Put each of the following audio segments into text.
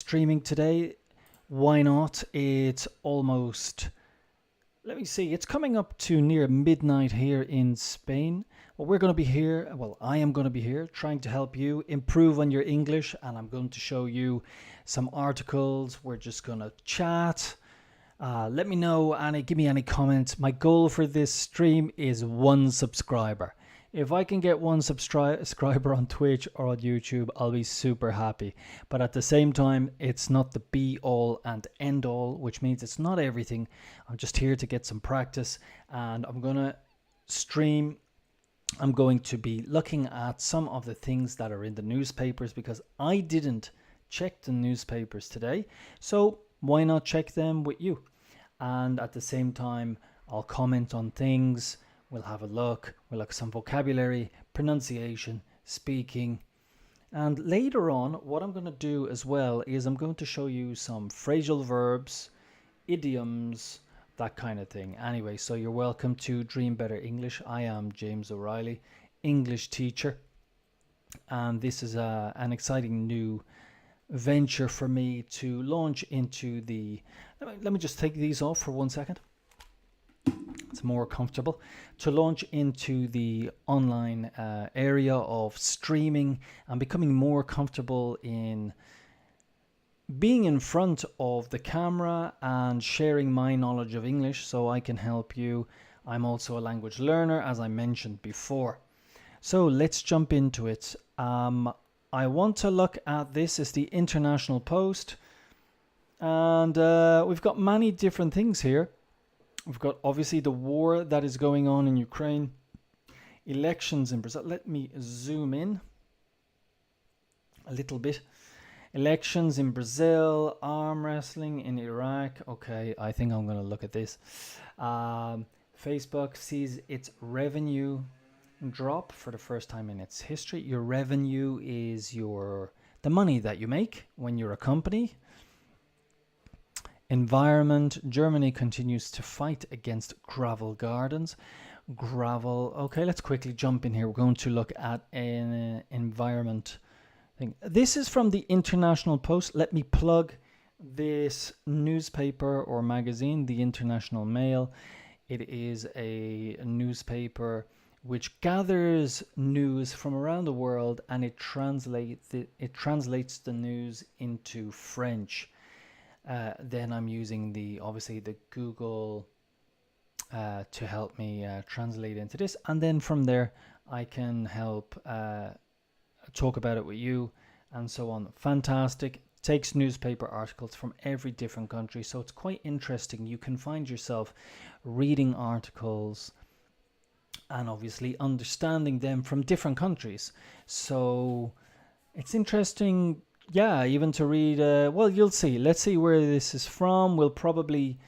streaming today. Why not? It's almost, let me see, it's coming up to near midnight here in Spain. Well, we're going to be here, well, I am going to be here trying to help you improve on your English, and I'm going to show you some articles. We're just going to chat. Let me know, give me any comments. My goal for this stream is 1 subscriber. If I can get 1 subscriber on Twitch or on YouTube, I'll be super happy. But at the same time, it's not the be all and end all, which means it's not everything. I'm just here to get some practice, and I'm going to stream. I'm going to be looking at some of the things that are in the newspapers because I didn't check the newspapers today. So why not check them with you? And at the same time, I'll comment on things. We'll have a look. We'll look at some vocabulary, pronunciation, speaking. And later on, what I'm going to do as well is I'm going to show you some phrasal verbs, idioms, that kind of thing. Anyway, so you're welcome to Dream Better English. I am James O'Reilly, English teacher. And this is an exciting new venture for me to launch into the... Let me just take these off for 1 second. It's more comfortable to launch into the online area of streaming and becoming more comfortable in being in front of the camera and sharing my knowledge of English so I can help you. I'm also a language learner, as I mentioned before. So let's jump into it. I want to look at this as the International Post, and we've got many different things here. We've got obviously the war that is going on in Ukraine, elections in Brazil. Let me zoom in a little bit. Elections in Brazil, arm wrestling in Iraq. Okay, I think I'm going to look at this. Facebook sees its revenue drop for the first time in its history. Your revenue is the money that you make when you're a company. Environment, Germany continues to fight against gravel gardens. Gravel, okay, let's quickly jump in here. We're going to look at an environment thing. This is from the International Post. Let me plug this newspaper or magazine, the International Mail. It is a newspaper which gathers news from around the world, and it translates the news into French. Then I'm using obviously the Google to help me translate into this, and then from there I can help talk about it with you and so on. Fantastic. Takes newspaper articles from every different country, so it's quite interesting. You can find yourself reading articles and obviously understanding them from different countries. So it's interesting. Yeah, even to read, well, you'll see. Let's see where this is from. We'll probably,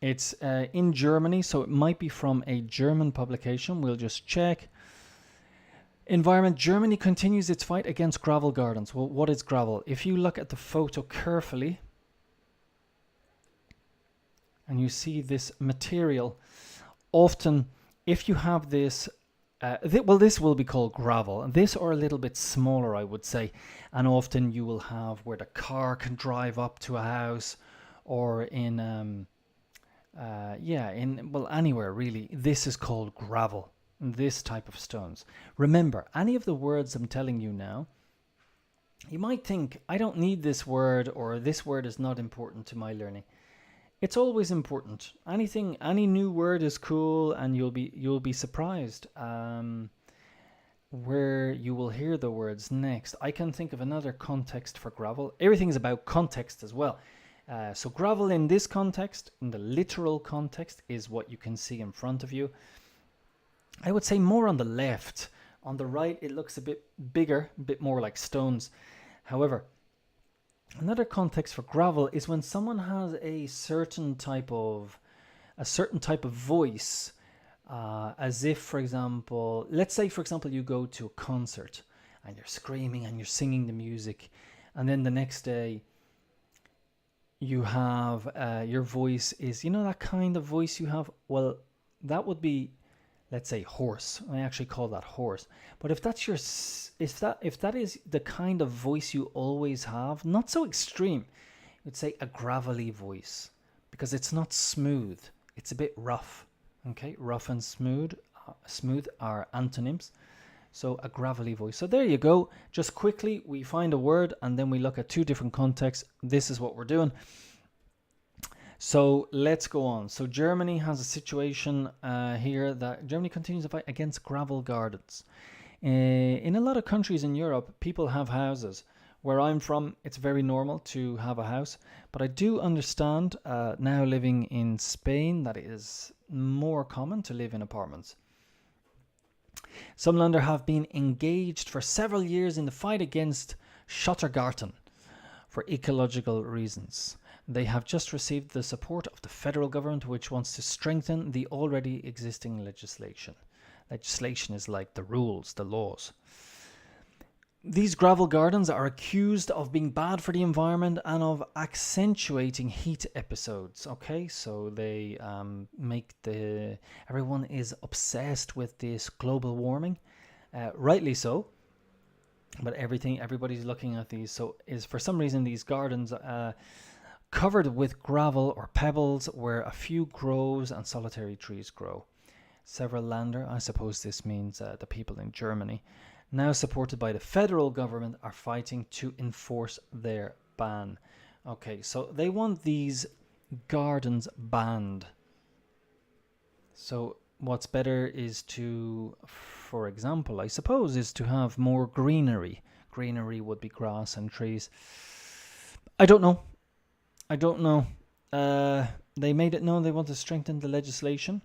it's in Germany, so it might be from a German publication. We'll just check. Environment, Germany continues its fight against gravel gardens. Well, what is gravel? If you look at the photo carefully, and you see this material, often if you have this, this will be called gravel. This or a little bit smaller, I would say. And often you will have where the car can drive up to a house, or in, anywhere really. This is called gravel, this type of stones. Remember, any of the words I'm telling you now, you might think, I don't need this word, or this word is not important to my learning. It's always important. Any new word is cool, and you'll be surprised where you will hear the words next. I can think of another context for gravel. Everything's about context as well. So gravel in this context, in the literal context, is what you can see in front of you. I would say more on the left. On the right, it looks a bit bigger, a bit more like stones. However, another context for gravel is when someone has a certain type of voice, as if, for example, let's say, for example, you go to a concert and you're screaming and you're singing the music, and then the next day you have your voice is, that kind of voice you have. Well, that would be let's say horse. I actually call that horse. But if that's if that is the kind of voice you always have, not so extreme, you'd say a gravelly voice, because it's not smooth. It's a bit rough. Okay, rough and smooth. Smooth are antonyms. So a gravelly voice. So there you go. Just quickly, we find a word and then we look at two different contexts. This is what we're doing. So let's go on. So Germany has a situation here that Germany continues to fight against gravel gardens. In a lot of countries in Europe, people have houses. Where I'm from, it's very normal to have a house. But I do understand now living in Spain that it is more common to live in apartments. Some Länder have been engaged for several years in the fight against Schottergarten for ecological reasons. They have just received the support of the federal government, which wants to strengthen the already existing legislation. Legislation is like the rules, the laws. These gravel gardens are accused of being bad for the environment and of accentuating heat episodes. Okay, so they everyone is obsessed with this global warming, rightly so. But everybody's looking at these. So is for some reason these gardens covered with gravel or pebbles where a few groves and solitary trees grow. Several Länder, I suppose this means the people in Germany, now supported by the federal government, are fighting to enforce their ban. Okay, so they want these gardens banned. So what's better is to, for example, I suppose, is to have more greenery. Greenery would be grass and trees. I don't know. They made it known they want to strengthen the legislation.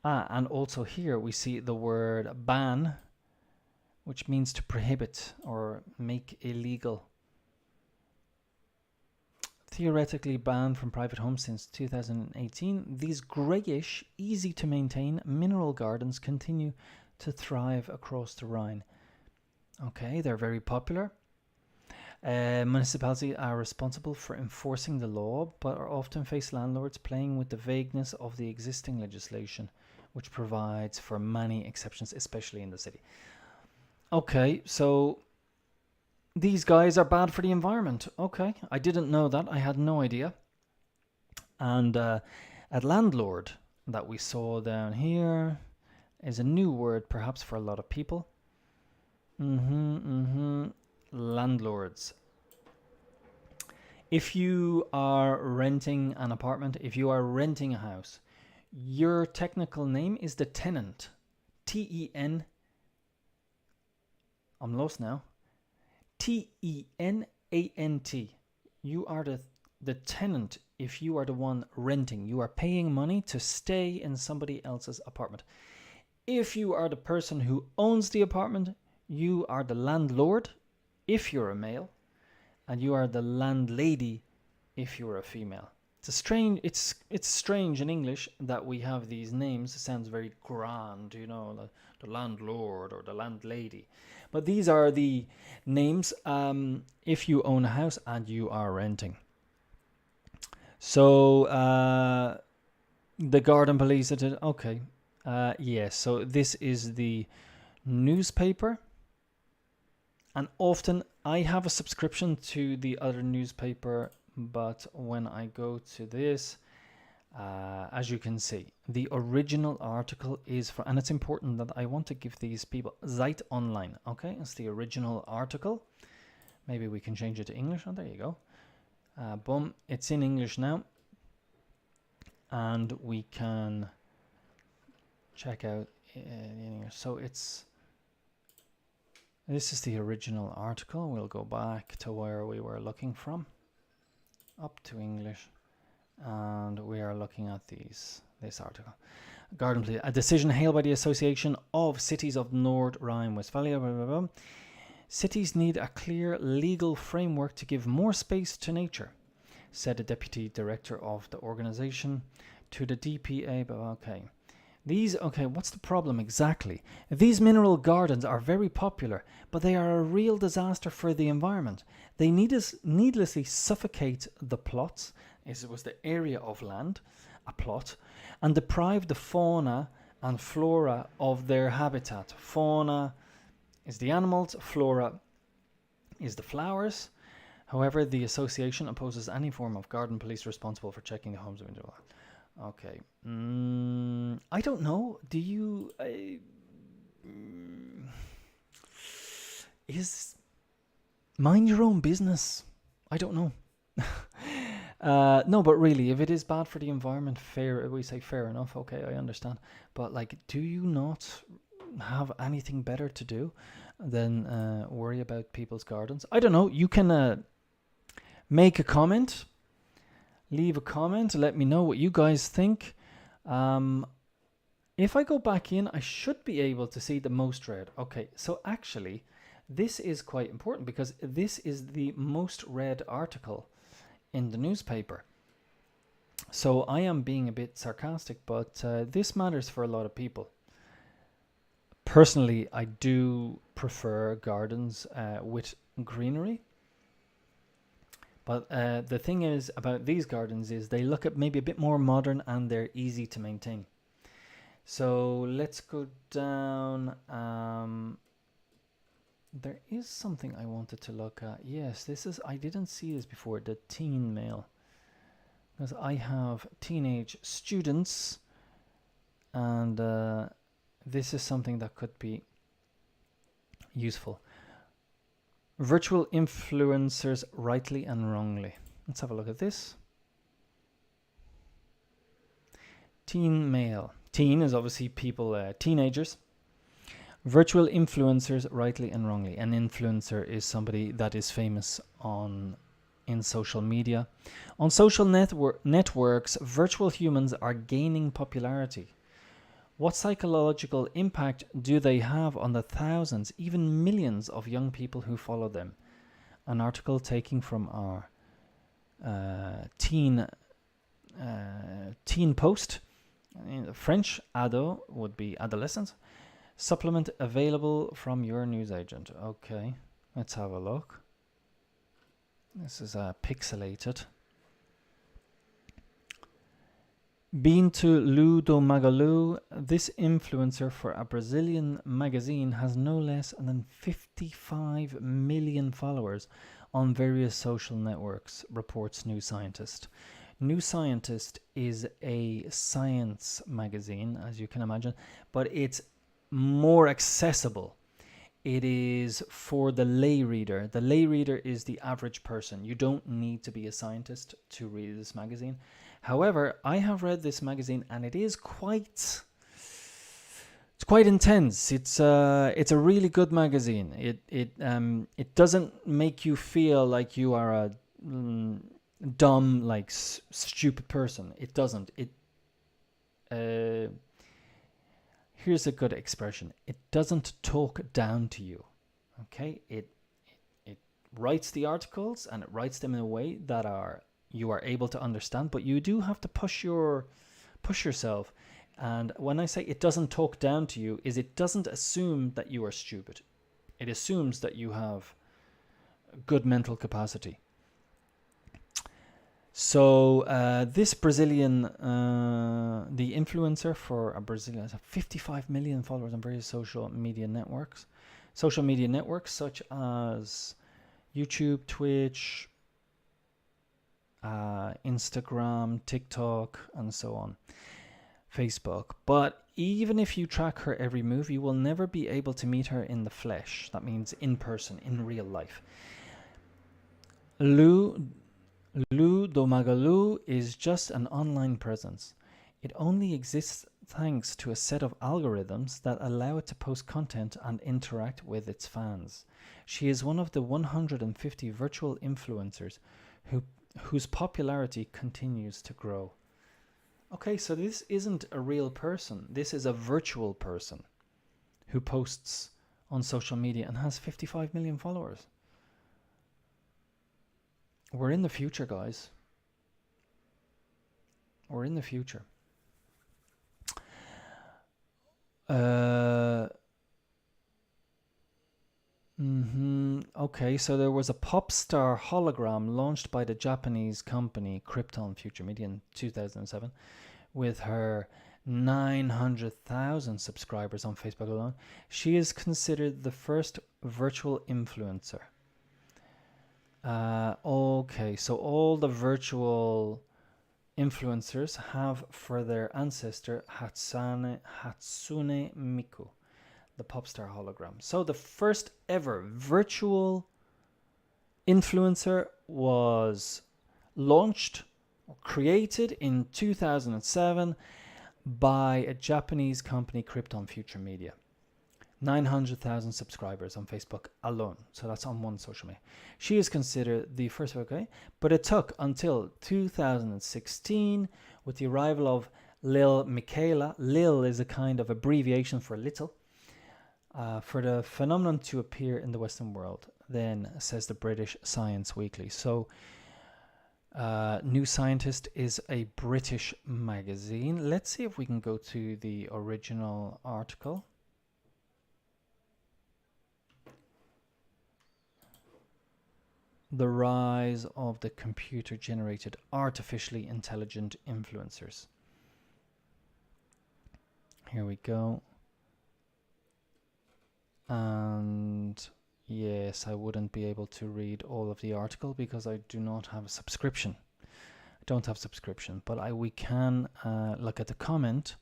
And also here we see the word ban, which means to prohibit or make illegal. Theoretically banned from private homes since 2018, these greyish, easy to maintain mineral gardens continue to thrive across the Rhine. Okay, they're very popular. Municipalities are responsible for enforcing the law, but are often face landlords playing with the vagueness of the existing legislation, which provides for many exceptions, especially in the city. Okay, so these guys are bad for the environment. Okay, I didn't know that. I had no idea. And a landlord that we saw down here is a new word, perhaps, for a lot of people. Landlords. If you are renting an apartment, if you are renting a house, your technical name is the tenant. T-E-N. I'm lost now. T-E-N-A-N-T. You are the tenant if you are the one renting. You are paying money to stay in somebody else's apartment. If you are the person who owns the apartment, you are the landlord if you're a male, and you are the landlady if you're a female. It's strange in English that we have these names. It sounds very grand, you know, the landlord or the landlady. But these are the names if you own a house and you are renting. So the garden police did. Okay, yes. So this is the newspaper, and often I have a subscription to the other newspaper. But when I go to this, as you can see, the original article is for, and it's important that I want to give these people Zeit Online. Okay, it's the original article. Maybe we can change it to English. Oh, there you go. Boom, it's in English now. And we can check out in English. So this is the original article. We'll go back to where we were looking from. Up to English, and we are looking at this article. Garden police, a decision hailed by the Association of Cities of North Rhine-Westphalia. Blah, blah, blah. Cities need a clear legal framework to give more space to nature, said the deputy director of the organization to the DPA. Okay, what's the problem exactly? These mineral gardens are very popular, but they are a real disaster for the environment. They needlessly suffocate the plots, it was the area of land, a plot, and deprive the fauna and flora of their habitat. Fauna is the animals, flora is the flowers. However, the association opposes any form of garden police responsible for checking the homes of individuals. Okay. I don't know. Do you... is mind your own business? I don't know. No, but really, if it is bad for the environment, we say fair enough. Okay, I understand. But like, do you not have anything better to do than worry about people's gardens? I don't know. You can make a comment, leave a comment, let me know what you guys think. If I go back in, I should be able to see the most read. Okay, so actually, this is quite important because this is the most read article in the newspaper. So I am being a bit sarcastic, but this matters for a lot of people. Personally, I do prefer gardens with greenery. But the thing is about these gardens is they look at maybe a bit more modern and they're easy to maintain. So let's go down. There is something I wanted to look at. Yes, this is, I didn't see this before, the teen mail. Because I have teenage students and this is something that could be useful. Virtual influencers, rightly and wrongly. Let's have a look at this. Teen mail. Teen is obviously people, teenagers. Virtual influencers, rightly and wrongly. An influencer is somebody that is famous in social media. On social networks, virtual humans are gaining popularity. What psychological impact do they have on the thousands, even millions of young people who follow them? An article taken from our teen post. In French, ado would be adolescent. Supplement available from your newsagent. Okay, let's have a look. This is pixelated. Bintu Ludo Magalu, this influencer for a Brazilian magazine, has no less than 55 million followers on various social networks, reports New Scientist. New Scientist is a science magazine, as you can imagine, but it's more accessible. It is for the lay reader. The lay reader is the average person. You don't need to be a scientist to read this magazine. However, I have read this magazine and it is quite intense. It's a really good magazine. It doesn't make you feel like you are a dumb, like stupid person. It doesn't. Here's a good expression. It doesn't talk down to you. Okay? It writes the articles and it writes them in a way that you are able to understand, but you do have to push yourself. And when I say it doesn't talk down to you, is it doesn't assume that you are stupid. It assumes that you have good mental capacity. So this Brazilian, the influencer for a Brazilian, has 55 million followers on various social media networks. Social media networks such as YouTube, Twitch, Instagram, TikTok, and so on. Facebook. But even if you track her every move, you will never be able to meet her in the flesh. That means in person, in real life. Lu Domagalu is just an online presence. It only exists thanks to a set of algorithms that allow it to post content and interact with its fans. She is one of the 150 virtual influencers whose popularity continues to grow. Okay, so this isn't a real person. This is a virtual person who posts on social media and has 55 million followers. We're in the future, guys. We're in the future. Okay, so there was a pop star hologram launched by the Japanese company Krypton Future Media in 2007 with her 900,000 subscribers on Facebook alone. She is considered the first virtual influencer. Okay, so all the virtual influencers have for their ancestor Hatsune Miku, the pop star hologram. So the first ever virtual influencer was launched or created in 2007 by a Japanese company, Krypton Future Media. 900,000 subscribers on Facebook alone. So that's on one social media. She is considered the first, okay, but it took until 2016 with the arrival of Lil Miquela. Lil is a kind of abbreviation for little, for the phenomenon to appear in the Western world, then, says the British Science Weekly. So New Scientist is a British magazine. Let's see if we can go to the original article. The rise of the computer-generated artificially intelligent influencers. Here we go. And yes, I wouldn't be able to read all of the article because I do not have a subscription. I don't have subscription, but we can look at the comment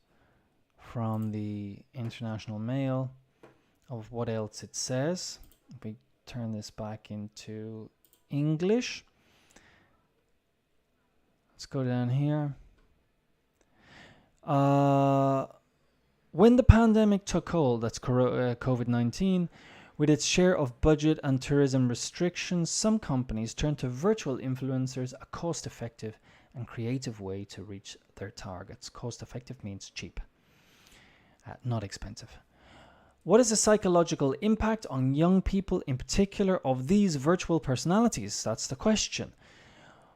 from the International Mail of what else it says. If we turn this back into English, let's go down here. When the pandemic took hold, that's COVID-19, with its share of budget and tourism restrictions, some companies turned to virtual influencers, a cost-effective and creative way to reach their targets. Cost-effective means cheap, not expensive. What is the psychological impact on young people, in particular, of these virtual personalities? That's the question.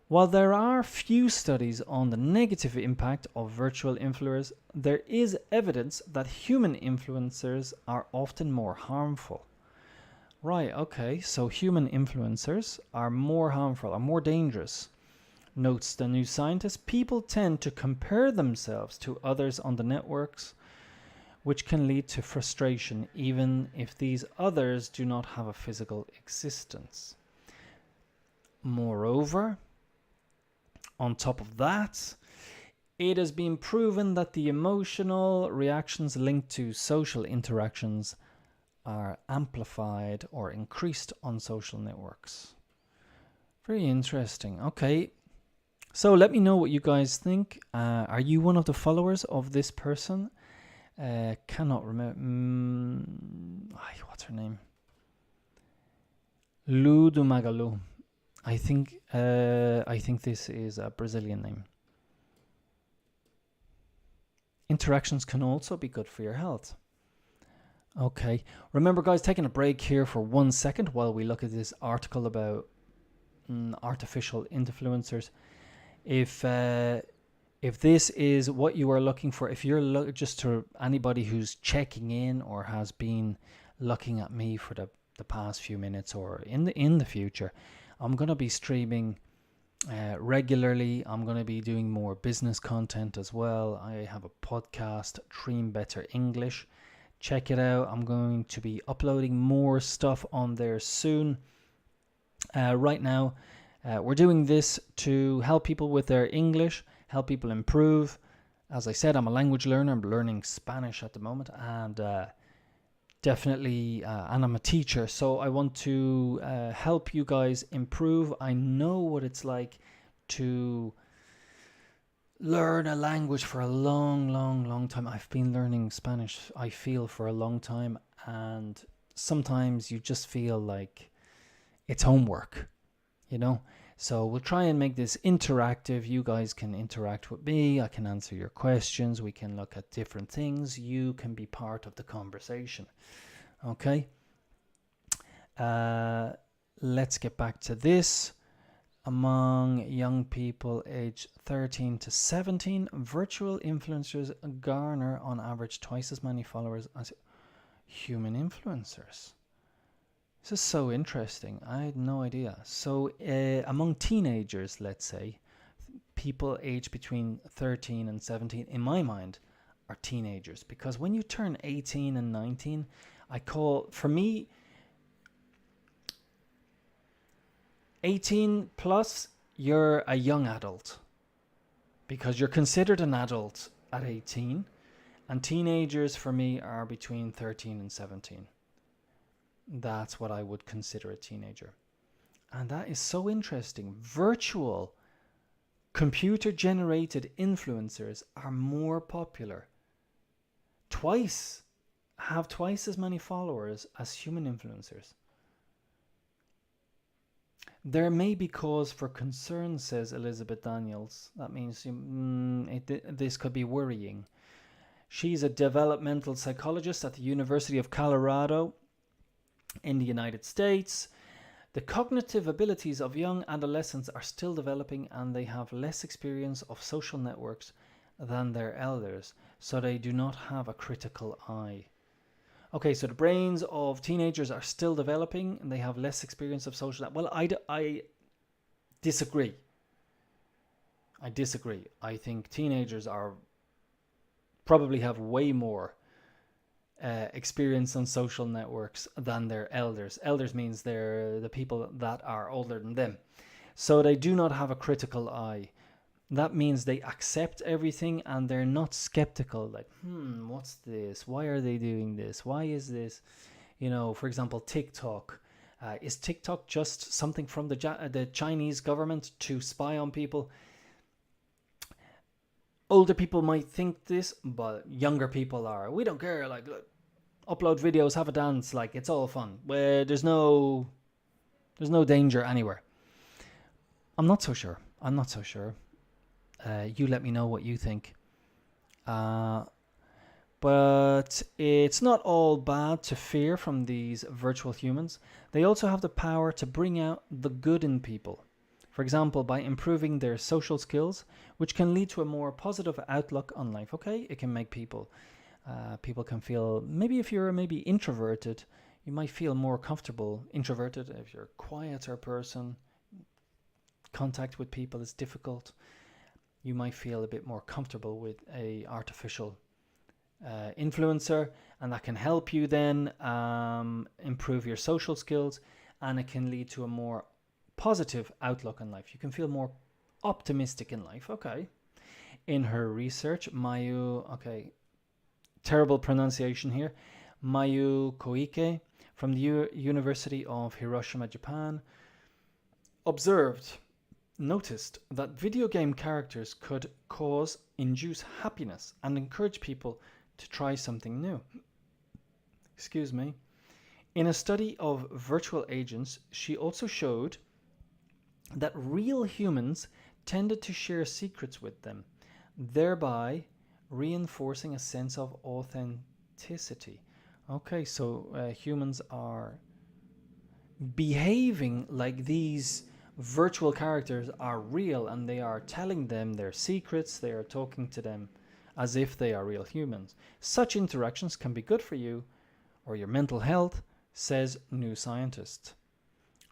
While there are few studies on the negative impact of virtual influencers, there is evidence that human influencers are often more harmful. Right, okay, so human influencers are more harmful, are more dangerous. Notes the New Scientist, people tend to compare themselves to others on the networks, which can lead to frustration even if these others do not have a physical existence. Moreover, on top of that, it has been proven that the emotional reactions linked to social interactions are amplified or increased on social networks. Very interesting. Okay, so let me know what you guys think. Are you one of the followers of this person? Cannot remember. What's her name? Lu do Magalu. I think this is a Brazilian name. Interactions can also be good for your health. Okay. Remember, guys, taking a break here for 1 second while we look at this article about artificial influencers. If this is what you are looking for, if you're just to anybody who's checking in or has been looking at me for the past few minutes or in the future, I'm going to be streaming regularly. I'm going to be doing more business content as well. I have a podcast, Dream Better English. Check it out. I'm going to be uploading more stuff on there soon. Right now, we're doing this to help people with their English, help people improve. As I said, I'm a language learner. I'm learning Spanish at the moment, and definitely, and I'm a teacher, so I want to help you guys improve. I know what it's like to learn a language for a long time. I've been learning Spanish, I feel, for a long time, and sometimes you just feel like it's homework, you know? So we'll try and make this interactive. You guys can interact with me. I can answer your questions. We can look at different things. You can be part of the conversation. Okay. Let's get back to this. Among young people aged 13 to 17, virtual influencers garner on average twice as many followers as human influencers. This is so interesting. I had no idea. So among teenagers, let's say, people aged between 13 and 17, in my mind, are teenagers, because when you turn 18 and 19, for me, 18 plus, you're a young adult because you're considered an adult at 18, and teenagers for me are between 13 and 17. That's what I would consider a teenager. And that is so interesting. Virtual computer-generated influencers are more popular. Have twice as many followers as human influencers. There may be cause for concern, says Elizabeth Daniels. That means this could be worrying. She's a developmental psychologist at the University of Colorado in the United States. The cognitive abilities of young adolescents are still developing, and they have less experience of social networks than their elders, so they do not have a critical eye. Okay, so the brains of teenagers are still developing, and they have less experience of social networks. Well, I disagree. I think teenagers probably have way more experience on social networks than their elders. Elders means they're the people that are older than them. So they do not have a critical eye. That means they accept everything, and they're not skeptical, like, what's this? Why are they doing this? Why is this? For example, TikTok. Is TikTok just something from the Chinese government to spy on people? Older people might think this, but younger people are. We don't care. Like, look, upload videos, have a dance. Like, it's all fun. Where there's no danger anywhere. I'm not so sure. You let me know what you think. But it's not all bad to fear from these virtual humans. They also have the power to bring out the good in people. For example, by improving their social skills, which can lead to a more positive outlook on life. Okay, it can make people can feel, maybe if you're introverted, you might feel more comfortable. Introverted, if you're a quieter person, contact with people is difficult. You might feel a bit more comfortable with a artificial influencer, and that can help you then improve your social skills, and it can lead to a more positive outlook on life. You can feel more optimistic in life. Okay. In her research, terrible pronunciation here, Mayu Koike from the University of Hiroshima, Japan, noticed that video game characters could induce happiness and encourage people to try something new. Excuse me. In a study of virtual agents, she also showed that real humans tended to share secrets with them, thereby reinforcing a sense of authenticity. Okay, so humans are behaving like these virtual characters are real, and they are telling them their secrets. They are talking to them as if they are real humans. Such interactions can be good for you or your mental health, says New Scientist.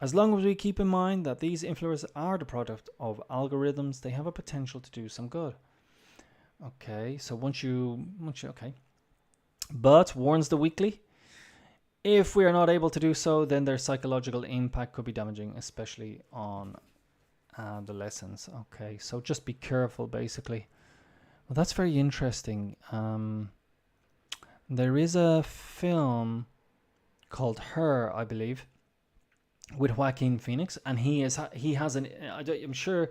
As long as we keep in mind that these influencers are the product of algorithms, they have a potential to do some good. Okay, so okay. But, warns the weekly, if we are not able to do so, then their psychological impact could be damaging, especially on adolescents. Okay, so just be careful, basically. Well, that's very interesting. There is a film called Her, I believe, with Joaquin Phoenix, and I'm sure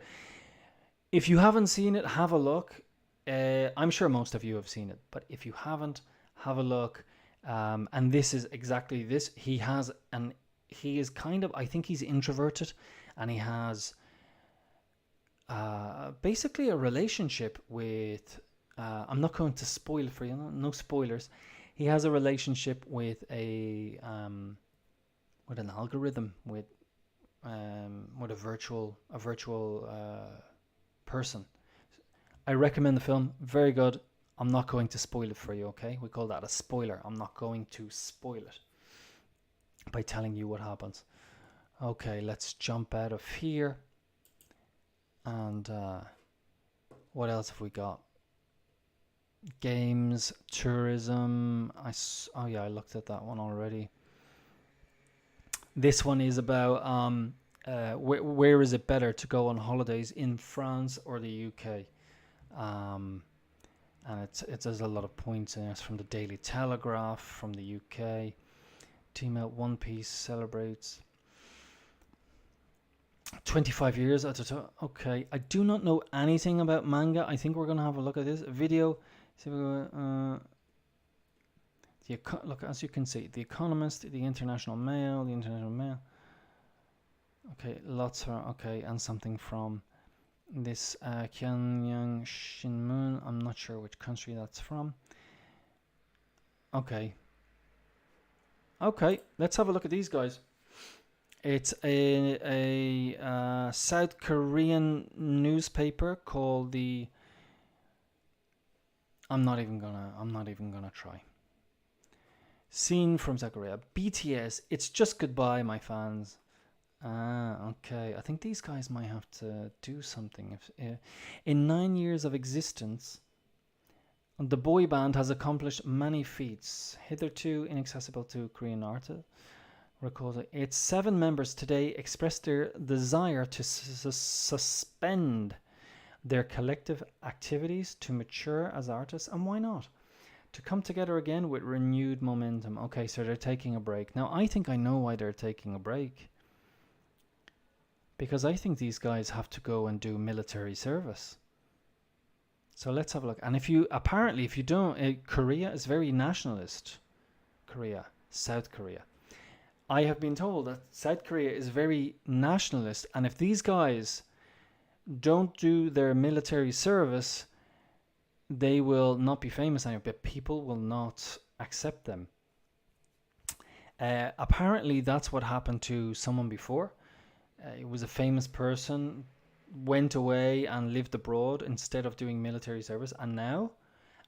if you haven't seen it, have a look. I'm sure most of you have seen it, but if you haven't, have a look. And this is exactly this. He is kind of, I think he's introverted, and he has basically a relationship with, I'm not going to spoil for you, no spoilers. He has a relationship with an algorithm, with a virtual person. I recommend the film. Very good. I'm not going to spoil it for you, okay? We call that a spoiler. I'm not going to spoil it by telling you what happens. Okay, let's jump out of here. And what else have we got? Games, tourism. Oh yeah, I looked at that one already. This one is about where is it better to go on holidays, in France or the UK? Um, and it has a lot of points in it. It's from the Daily Telegraph from the UK. Team Out One Piece celebrates 25 years at a time. Okay, I do not know anything about manga. I think we're gonna have a look at this video. See if we go, look, as you can see, The Economist, the International Mail. Okay, lots are okay, and something from this Kyanyang Shinmun. I'm not sure which country that's from. Okay. Okay, let's have a look at these guys. It's a South Korean newspaper called the. I'm not even gonna try. Scene from South Korea. BTS. It's just goodbye, my fans. Ah, okay. I think these guys might have to do something. In 9 years of existence, the boy band has accomplished many feats, hitherto inaccessible to Korean artists. Recalls it. Its 7 members today expressed their desire to suspend their collective activities to mature as artists, and why not? To come together again with renewed momentum. Okay, so they're taking a break. Now, I think I know why they're taking a break. Because I think these guys have to go and do military service. So let's have a look. And if you don't, Korea is very nationalist. South Korea. I have been told that South Korea is very nationalist, and if these guys don't do their military service, they will not be famous anymore, but people will not accept them. Apparently, that's what happened to someone before. It was a famous person, went away and lived abroad instead of doing military service, and now,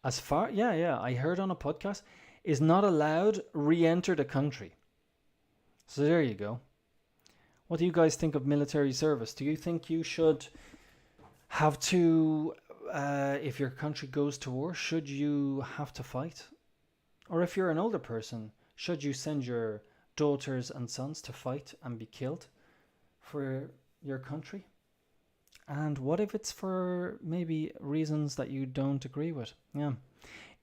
I heard on a podcast, is not allowed re-enter the country. So there you go. What do you guys think of military service? Do you think you should have to, if your country goes to war, should you have to fight? Or if you're an older person, should you send your daughters and sons to fight and be killed for your country? And what if it's for maybe reasons that you don't agree with? Yeah,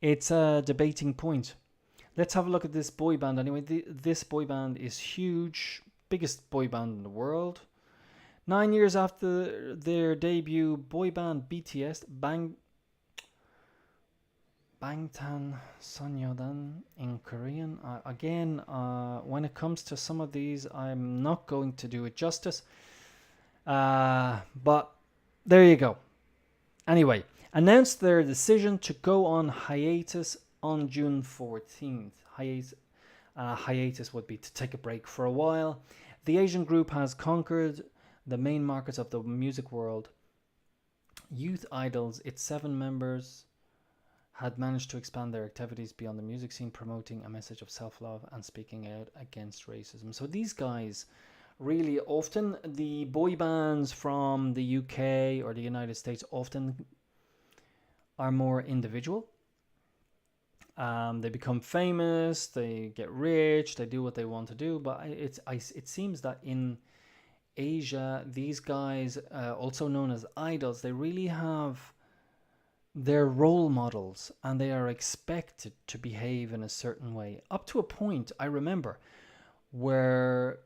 it's a debating point. Let's have a look at this boy band anyway. This boy band is huge, biggest boy band in the world. 9 years after their debut, boy band BTS Bangtan Sonyeondan in Korean. Again, when it comes to some of these, I'm not going to do it justice. But there you go. Anyway, announced their decision to go on hiatus on June 14th. Hiatus would be to take a break for a while. The Asian group has conquered the main markets of the music world. Youth Idols, its 7 members, had managed to expand their activities beyond the music scene, promoting a message of self-love and speaking out against racism. So these guys, really often, the boy bands from the UK or the United States often are more individual. They become famous, they get rich, they do what they want to do. But it seems that in Asia, these guys, also known as idols, they really have their role models, and they are expected to behave in a certain way. Up to a point, I remember, where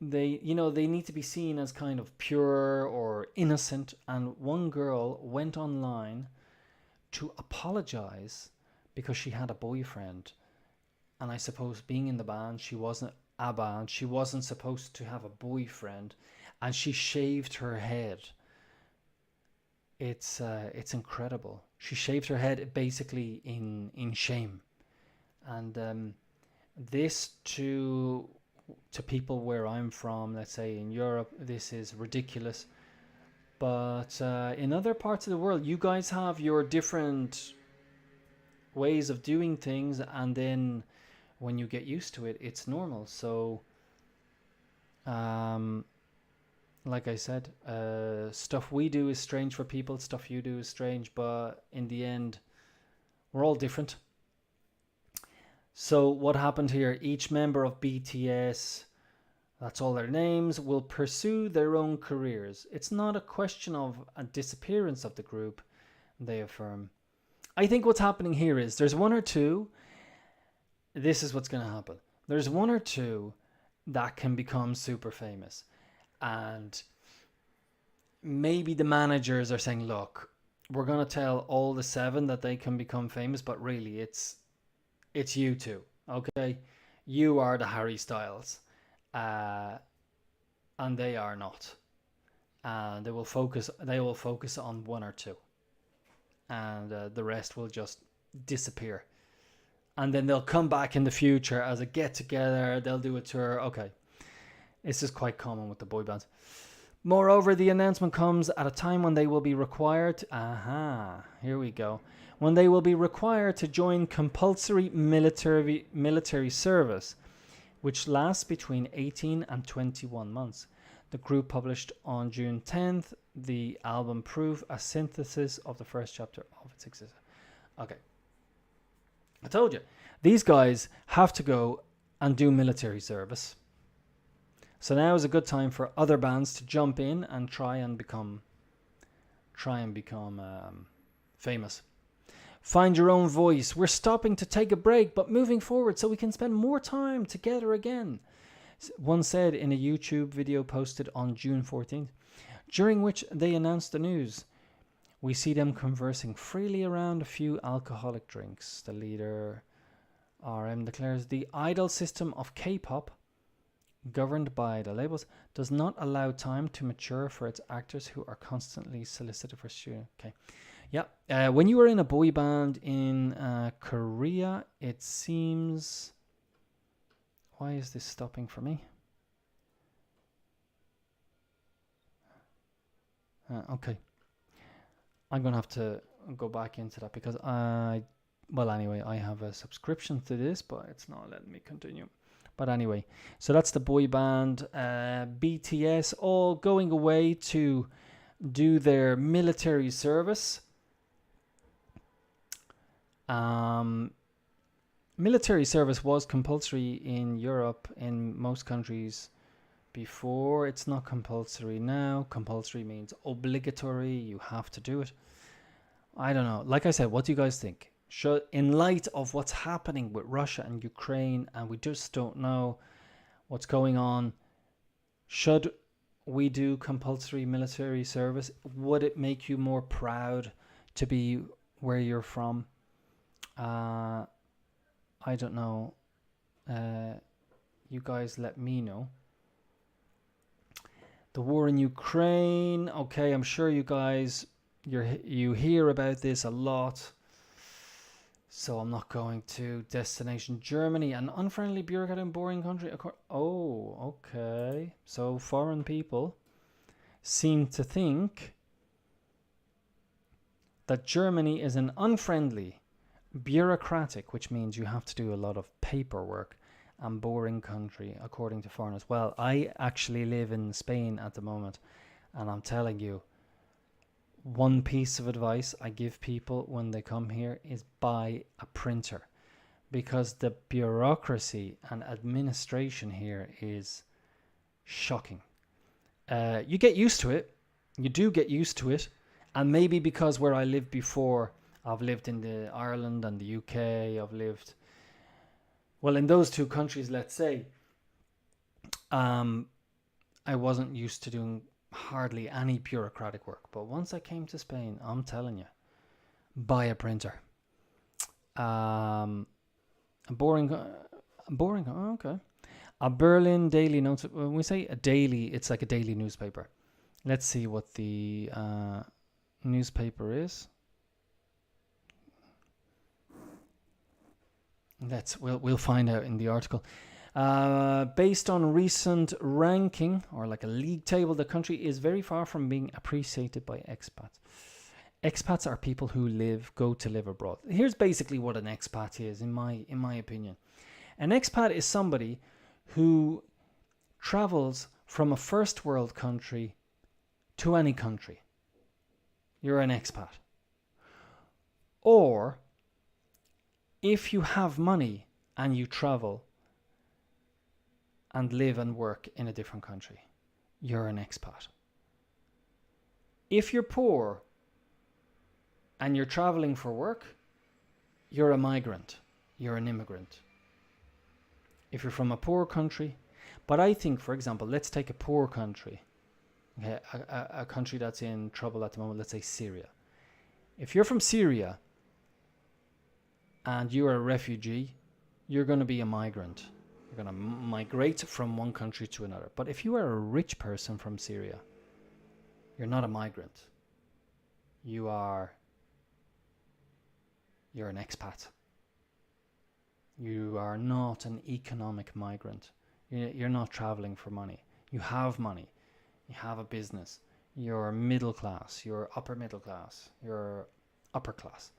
they need to be seen as kind of pure or innocent. And one girl went online to apologize because she had a boyfriend, and I suppose being in the band, she wasn't a band, she wasn't supposed to have a boyfriend, and she shaved her head. It's incredible. She shaved her head basically in shame, and this to people where I'm from, let's say in Europe, this is ridiculous. But in other parts of the world, you guys have your different ways of doing things, and then when you get used to it, it's normal. So like I said, stuff we do is strange for people, stuff you do is strange, but in the end, We're all different. So what happened here? Each member of BTS, that's all their names, will pursue their own careers. It's not a question of a disappearance of the group, they affirm. I think what's happening here is there's one or two. This is what's going to happen. There's one or two that can become super famous. And maybe the managers are saying, look, we're going to tell all the 7 that they can become famous, but really it's you two, okay? You are the Harry Styles, and they are not. And they will focus on 1 or 2, and the rest will just disappear. And then they'll come back in the future as a get together. They'll do a tour. Okay, this is quite common with the boy bands. Moreover, the announcement comes at a time when they will be required. Here we go. When they will be required to join compulsory military service, which lasts between 18 and 21 months. The group published on June 10th the album Proof, a synthesis of the first chapter of its existence. Okay. I told you. These guys have to go and do military service. So now is a good time for other bands to jump in and try and become famous. Find your own voice. We're stopping to take a break, but moving forward so we can spend more time together again. One said in a YouTube video posted on June 14th, during which they announced the news. We see them conversing freely around a few alcoholic drinks. The leader, RM, declares the idol system of K-pop, governed by the labels, does not allow time to mature for its actors who are constantly solicited for studio. Okay. Yeah. When you were in a boy band in Korea, it seems... Why is this stopping for me? Okay. I'm going to have to go back into that because I have a subscription to this, but it's not letting me continue. But anyway, so that's the boy band, BTS, all going away to do their military service. Military service was compulsory in Europe, in most countries before. It's not compulsory now. Compulsory means obligatory. You have to do it. I don't know. Like I said, what do you guys think? In light of what's happening with Russia and Ukraine, and we just don't know what's going on, should we do compulsory military service? Would it make you more proud to be where you're from? I don't know. You guys let me know. The war in Ukraine. Okay, I'm sure you guys, you hear about this a lot. So I'm not going to. Destination Germany, an unfriendly, bureaucratic and boring country. Oh, okay. So foreign people seem to think that Germany is an unfriendly, bureaucratic, which means you have to do a lot of paperwork, and boring country, according to foreigners. Well, I actually live in Spain at the moment, and I'm telling you, one piece of advice I give people when they come here is buy a printer, because the bureaucracy and administration here is shocking. You get used to it. You do get used to it. And maybe because where I lived before, I've lived in the Ireland and the UK. I've lived, well, in those two countries, let's say, I wasn't used to doing hardly any bureaucratic work. But once I came to Spain, I'm telling you, buy a printer. Boring. Okay. A Berlin Daily Notes. When we say a daily, it's like a daily newspaper. Let's see what the newspaper is. We'll find out in the article. Based on recent ranking, or like a league table, the country is very far from being appreciated by expats. Expats are people who go to live abroad. Here's basically what an expat is, in my opinion. An expat is somebody who travels from a first world country to any country. You're an expat. Or If you have money and you travel and live and work in a different country, you're an expat. If you're poor and you're traveling for work, you're a migrant. You're an immigrant. If you're from a poor country, but I think, for example, let's take a poor country, okay, a country that's in trouble at the moment, let's say Syria. If you're from Syria and you're a refugee, you're going to be a migrant. You're going to migrate from one country to another. But if you are a rich person from Syria, you're not a migrant. You're an expat. You are not an economic migrant. You're not traveling for money. You have money. You have a business. You're middle class. You're upper middle class. You're upper class.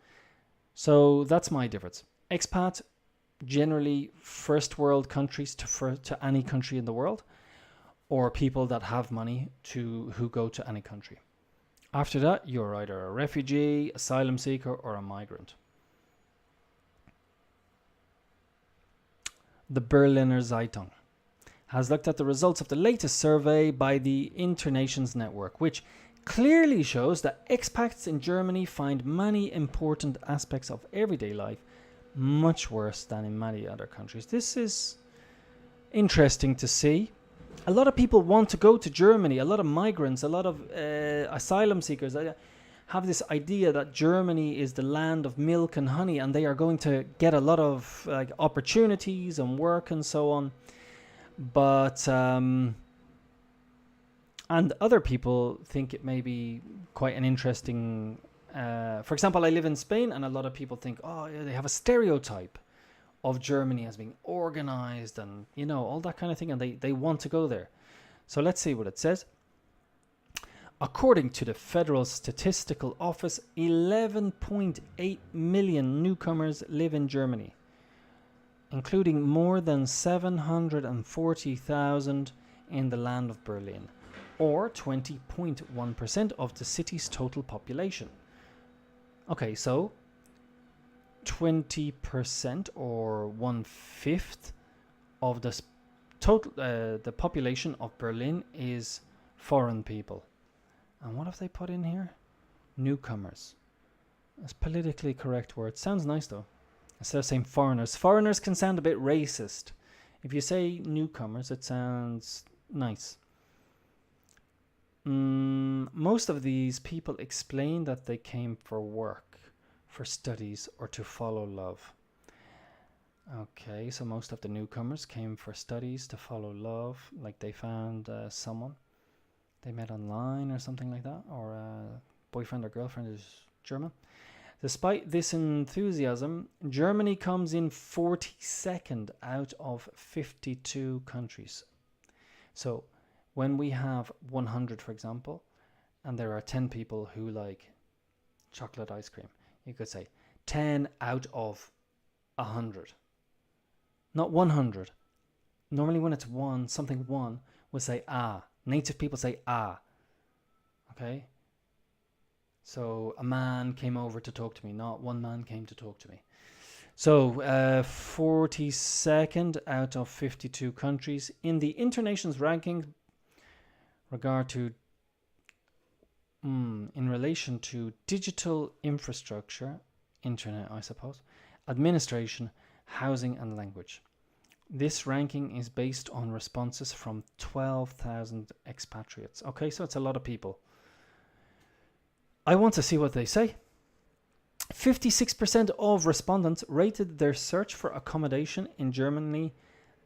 So that's my difference. Expat, generally first world countries to any country in the world, or people that have money who go to any country. After that, you're either a refugee, asylum seeker, or a migrant. The Berliner Zeitung has looked at the results of the latest survey by the Internations Network, which clearly shows that expats in Germany find many important aspects of everyday life much worse than in many other countries. This is interesting to see. A lot of people want to go to Germany. A lot of migrants, a lot of asylum seekers have this idea that Germany is the land of milk and honey, and they are going to get a lot of opportunities and work and so on. But and other people think it may be quite an interesting. For example, I live in Spain, and a lot of people think, oh, yeah, they have a stereotype of Germany as being organized and all that kind of thing, and they want to go there. So let's see what it says. According to the Federal Statistical Office, 11.8 million newcomers live in Germany, including more than 740,000 in the land of Berlin, or 20.1% of the city's total population. Okay, so 20% or 1/5 of the total the population of Berlin is foreign people. And what have they put in here? Newcomers. That's politically correct word. Sounds nice though. Instead of saying foreigners. Foreigners can sound a bit racist. If you say newcomers, it sounds nice. Most of these people explain that they came for work, for studies, or to follow love. Okay, so most of the newcomers came for studies, to follow love, like they found someone they met online or something like that, or a boyfriend or girlfriend is German. Despite this enthusiasm, Germany comes in 42nd out of 52 countries. So when we have 100, for example, and there are 10 people who like chocolate ice cream, you could say 10 out of 100. Not 100. Normally when it's something one, we'll say ah. Native people say ah. Okay? So a man came over to talk to me, not one man came to talk to me. So 42nd out of 52 countries. In the Internations ranking, in relation to digital infrastructure, internet I suppose, administration, housing and language. This ranking is based on responses from 12,000 expatriates. Okay, so it's a lot of people. I want to see what they say. 56% of respondents rated their search for accommodation in Germany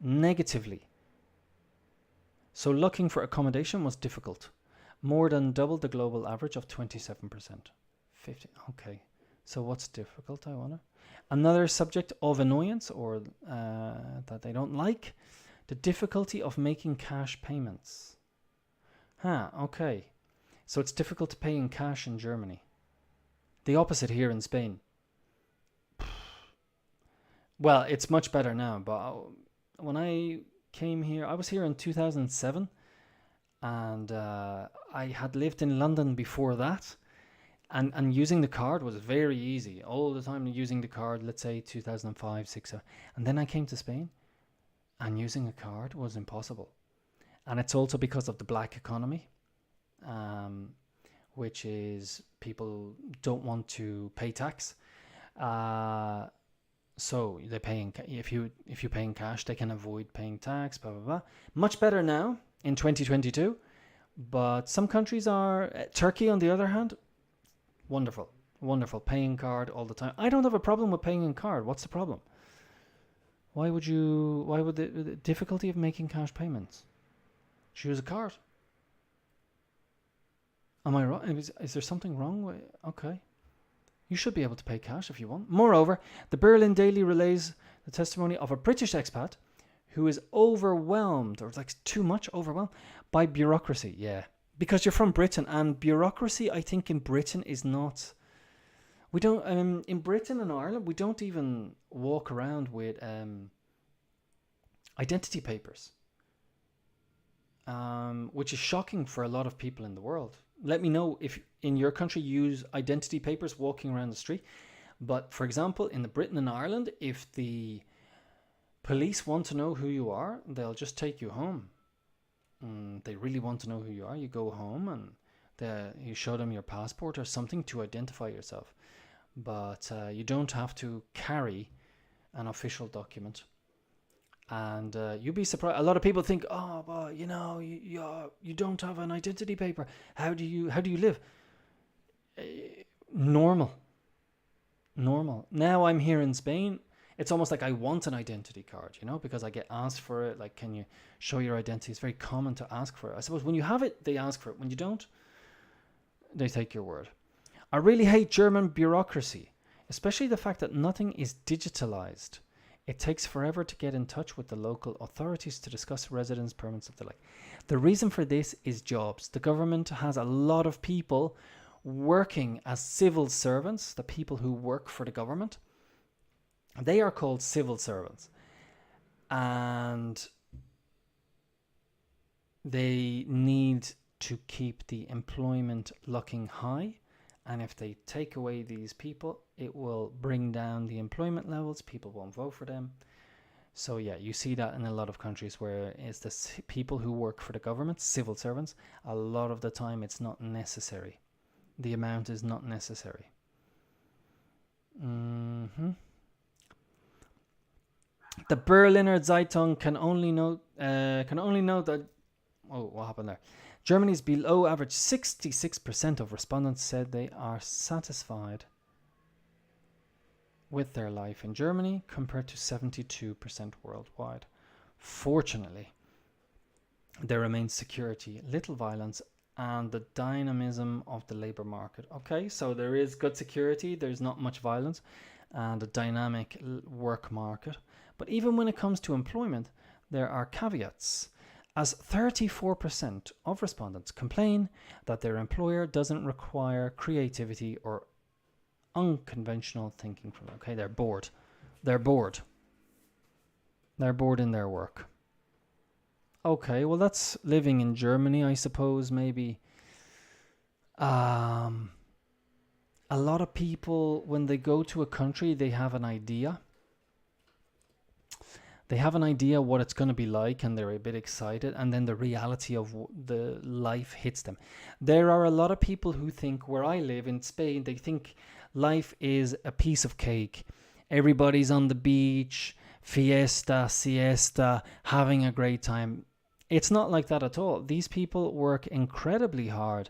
negatively. So looking for accommodation was difficult. More than double the global average of 27%. Okay, so what's difficult, I wonder? Another subject of annoyance, or that they don't like, the difficulty of making cash payments. Okay. So it's difficult to pay in cash in Germany. The opposite here in Spain. Well, it's much better now, but when I came here, I was here in 2007, and I had lived in London before that, And using the card was very easy. All the time using the card, let's say 2005, 6. And then I came to Spain, and using a card was impossible. And it's also because of the black economy, which is people don't want to pay tax. So they pay if you pay in cash, they can avoid paying tax. Blah blah blah. Much better now in 2022, but some countries are. Turkey, on the other hand, wonderful paying card all the time. I don't have a problem with paying in card. What's the problem? Why would the difficulty of making cash payments? Choose a card. Am I wrong? Is there something wrong with? Okay. You should be able to pay cash if you want. Moreover, the Berlin Daily relays the testimony of a British expat who is overwhelmed, or like too much overwhelmed, by bureaucracy. Yeah. Because you're from Britain, and bureaucracy, I think, in Britain is not. We don't. In Britain and Ireland, we don't even walk around with identity papers, which is shocking for a lot of people in the world. Let me know if in your country you use identity papers walking around the street. But for example, in the Britain and Ireland, if the police want to know who you are, they'll just take you home. They really want to know who you are. You go home and you show them your passport or something to identify yourself. But you don't have to carry an official document. And you'd be surprised. A lot of people think, oh, but you don't have an identity paper. How do you live? Normal. Now I'm here in Spain. It's almost like I want an identity card, because I get asked for it. Like, can you show your identity? It's very common to ask for it. I suppose when you have it, they ask for it. When you don't, they take your word. I really hate German bureaucracy, especially the fact that nothing is digitalized. It takes forever to get in touch with the local authorities to discuss residence permits of the like. The reason for this is jobs. The government has a lot of people working as civil servants, the people who work for the government. They are called civil servants. And they need to keep the employment looking high. And if they take away these people, it will bring down the employment levels. People won't vote for them. So yeah, you see that in a lot of countries where it's the people who work for the government, civil servants. A lot of the time it's not necessary. The amount is not necessary. The Berliner Zeitung can only note that. Oh, what happened there? Germany's below average. 66% of respondents said they are satisfied with their life in Germany, compared to 72% worldwide. Fortunately, there remains security, little violence, and the dynamism of the labor market. Okay, so there is good security, there's not much violence, and a dynamic work market. But even when it comes to employment, there are caveats, as 34% of respondents complain that their employer doesn't require creativity or unconventional thinking from them. Okay, they're bored. They're bored in their work. Okay, well, that's living in Germany, I suppose. Maybe a lot of people, when they go to a country, they have an idea. They have an idea what it's going to be like, and they're a bit excited, and then the reality of the life hits them. There are a lot of people who think, where I live in Spain, they think life is a piece of cake. Everybody's on the beach, fiesta, siesta, having a great time. It's not like that at all. These people work incredibly hard.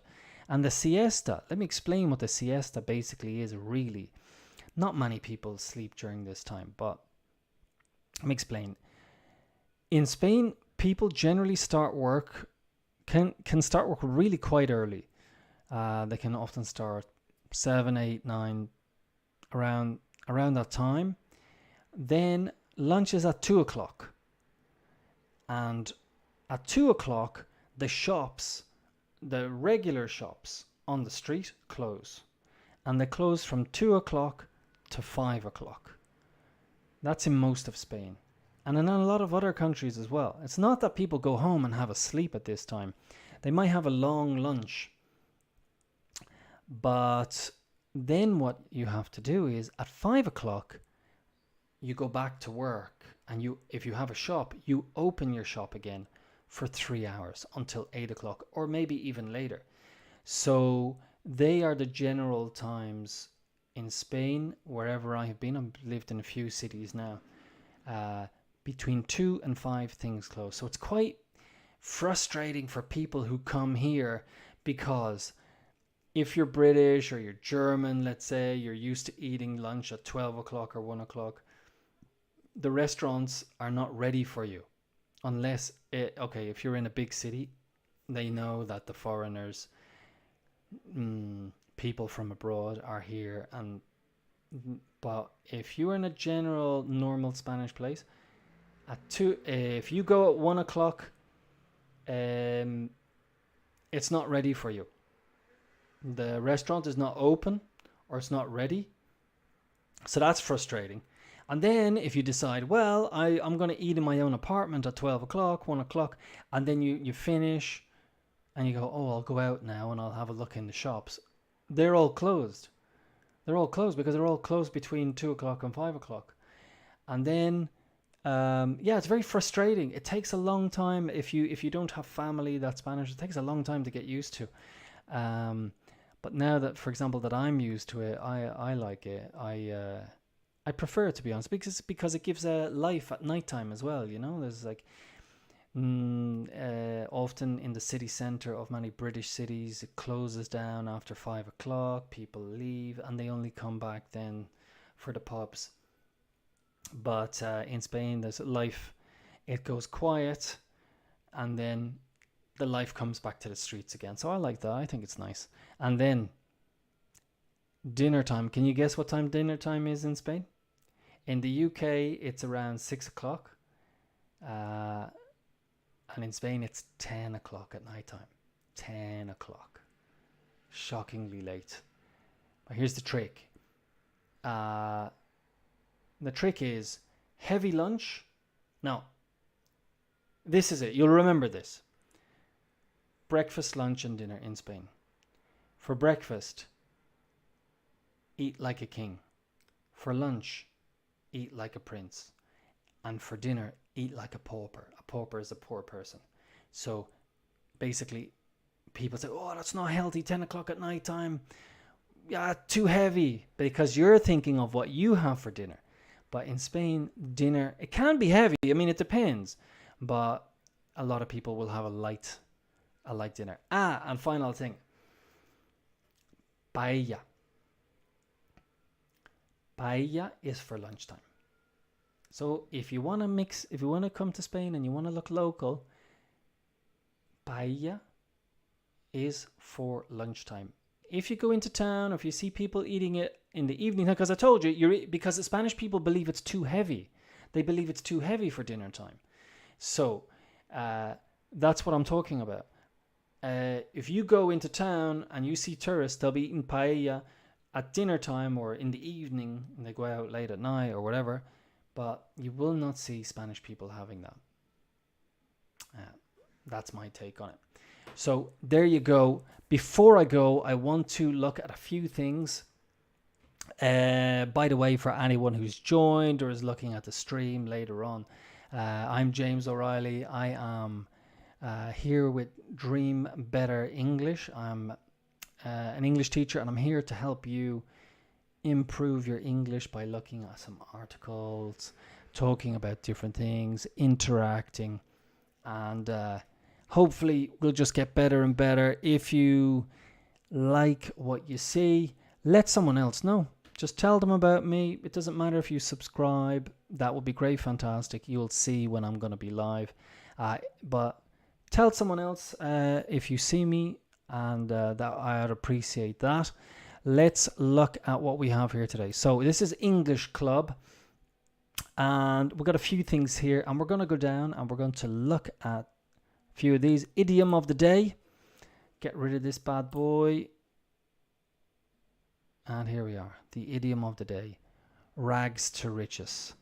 And the siesta, let me explain what the siesta basically is really. Not many people sleep during this time, but let me explain. In Spain, people generally start work, can start work really quite early. They can often start 7, 8, 9, around that time. Then lunch is at 2 o'clock. And at 2 o'clock, the shops, the regular shops on the street close. And they close from 2 o'clock to 5 o'clock. That's in most of Spain. And in a lot of other countries as well. It's not that people go home and have a sleep at this time. They might have a long lunch. But then what you have to do is at 5 o'clock, you go back to work, and if you have a shop, you open your shop again for 3 hours until 8 o'clock, or maybe even later. So they are the general times in Spain, wherever I have been. I've lived in a few cities now. Between 2 and 5 things close. So it's quite frustrating for people who come here, because if you're British or you're German, let's say, you're used to eating lunch at 12 o'clock or 1 o'clock, the restaurants are not ready for you. Unless, if you're in a big city, they know that the foreigners, people from abroad are here. But if you're in a general, normal Spanish place, if you go at 1 o'clock, it's not ready for you. The restaurant is not open, or it's not ready. So that's frustrating. And then if you decide, well, I'm going to eat in my own apartment at 12 o'clock, 1 o'clock, and then you finish and you go, oh, I'll go out now and I'll have a look in the shops. They're all closed. They're all closed because they're all closed between 2 o'clock and 5 o'clock. And then, it's very frustrating. It takes a long time. If you don't have family that's Spanish, it takes a long time to get used to. But now that, for example, that I'm used to it, I like it. I prefer it, to be honest, because it gives a life at nighttime as well. You know, there's like often in the city centre of many British cities, it closes down after 5 o'clock. People leave and they only come back then for the pubs. But in Spain, there's life. It goes quiet, and then the life comes back to the streets again. So I like that. I think it's nice. And then dinner time. Can you guess what time dinner time is in Spain? In the UK, it's around 6 o'clock. And in Spain, it's 10 o'clock at night time. 10 o'clock. Shockingly late. But here's the trick. The trick is heavy lunch. Now, this is it. You'll remember this. Breakfast, lunch, and dinner in Spain. For breakfast, eat like a king. For lunch, eat like a prince. And for dinner, eat like a pauper. A pauper is a poor person. So basically, people say, oh, that's not healthy, 10 o'clock at night time. Yeah, too heavy. Because you're thinking of what you have for dinner. But in Spain, dinner, it can be heavy. I mean, it depends. But a lot of people will have a light dinner. And final thing. Paella. Paella is for lunchtime. So if you want to come to Spain and you want to look local, paella is for lunchtime. If you go into town, or if you see people eating it in the evening, because I told you, because the Spanish people believe it's too heavy. They believe it's too heavy for dinner time. So that's what I'm talking about. If you go into town and you see tourists, they'll be eating paella at dinner time or in the evening, and they go out late at night or whatever. But you will not see Spanish people having that. That's my take on it. So there you go. Before I go, I want to look at a few things. By the way, for anyone who's joined or is looking at the stream later on, I'm James O'Reilly. I am here with Dream Better English. I'm an English teacher, and I'm here to help you improve your English by looking at some articles, talking about different things, interacting, and hopefully we'll just get better and better. If you like what you see, let someone else know. Just tell them about me. It doesn't matter if you subscribe. That would be great, fantastic. You'll see when I'm going to be live. But tell someone else if you see me, and that I'd appreciate that. Let's look at what we have here today. So this is English Club, and we've got a few things here, and we're going to go down and we're going to look at a few of these. Idiom of the day. Get rid of this bad boy. And here we are. The idiom of the day. Rags to riches.